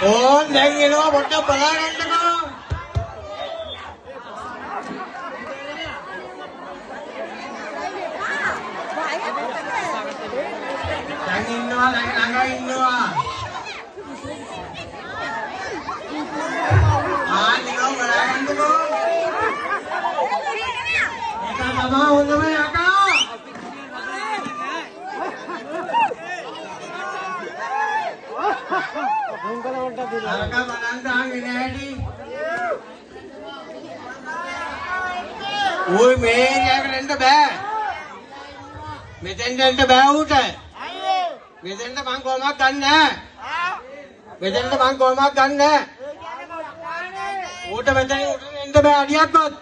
ඕන් දැන් එනවා පොඩ්ඩක් බලා ගන්නකෝ. දැන් ඉන්නවා දැන් ළඟ ඉන්නවා. ආනිකෝ බලා ගන්නකෝ. ඒක තමයි හොඳම යකා. අරක බලන්න ආන්නේ නැහැටි. ඔය මේ යකට එන්න බෑ. මෙතෙන්ට එන්න බෑ උට. මෙතෙන්ට මං කොහොමවත් ගන්න නෑ. මෙතෙන්ට මං කොහොමවත් ගන්න නෑ. ඌට මෙතෙන් එන්න බෑ අඩියක්වත්.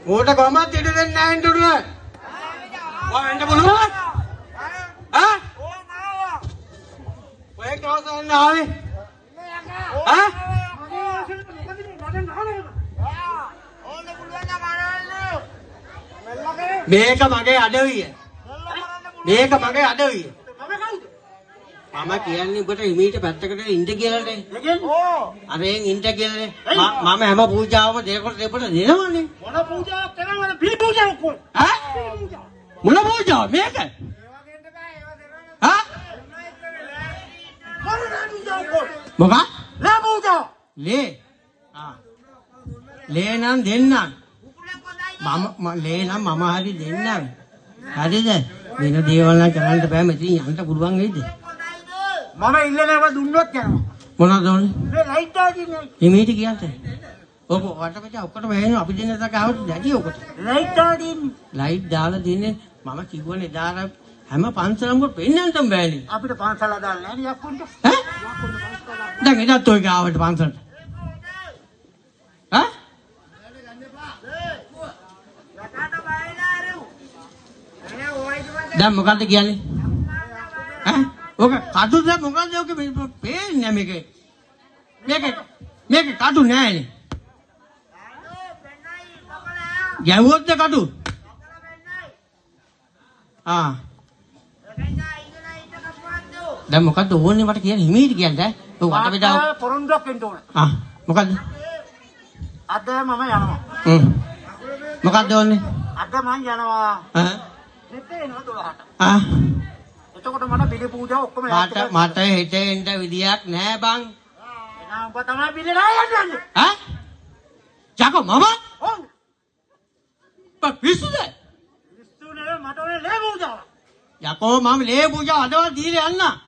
ඌට කොහොමවත් ඉඩ දෙන්නේ නැහැ නේද? ඔය එන්න පුළුවන්? ආ? ඔය කවුරුන් ආවේ? ආ? මේක මගේ අඩවිය. මේක මගේ අඩවිය. මම කියන්නේ ඔබට හිමීට පැත්තකට ඉන්න කියලානේ. අරෙන් ඉන්න කියලානේ. මම හැම පූජාවම දෙකට දෙපට දෙනවනේ. මොන පූජාවක් කරනවද? පිළි පූජාවක් කො. ඈ? මොන පූජාව මේක? ආ? මොකක්? ලේ පූජාව. ලේ. ආ. ලේ නම් දෙන්නම්. මම ලේ නම් මම හරි දෙන්නම්. හරිද? වෙන දේවල් නම් කරන්න බෑ මෙතන යන්න පුළුවන් වෙයිද? මම ඉල්ලනව දුන්නොත් යනවා. මොනවද ඕනේ? මේ ලයිට් දාගින්නේ. හිමීට කියන්නේ. ඔක වටපිට ඔක්කොටම වෙනවා අපි දෙන්න තක ආවොත් නැති ඔකට. ලයිට් දාගින්නේ. ලයිට් දාලා දින්නේ මම කිව්වනේ දාලා හැම පන්සලම පෙන්නන්නම බෑනේ. අපිට පන්සල දාන්න නෑ නේ යක්කුන්ට. ඈ? දැන් එදත් ඔය ගාවට පන්සලට. ඈ? දැන් මොකද්ද කියන්නේ? ඈ? ඔක කටුද මොකද්ද ඔක පේන්නේ මේකේ. මේක කටු නෑනේ. ගැව්වොත්ද කටු? ආ. දැන් මොකද්ද ඕනේ මට කියන්න හිමීට කියන්න ඈ. ඔය වටපිටාව පොරොන්දුක් වෙන්න ඕන. ආ මොකද්ද? අද මම යනවා. මොකද්ද ඕනේ? අද මම යනවා. මෙතේ එනවා 12ට. ආ. එතකොට මට පිළි පූජා ඔක්කොම මට හිතේ එන්න විදියක් නෑ බං. එහෙනම් ඔබ තමයි පිළි නා යන්නේ. ඈ? ජාකෝ මම? ඔව්. පිස්සුද? පිස්සු නේ මට ඔය ලේ පූජාව. යකෝ මම ලේ පූජාව අදවල් දීලා යන්න.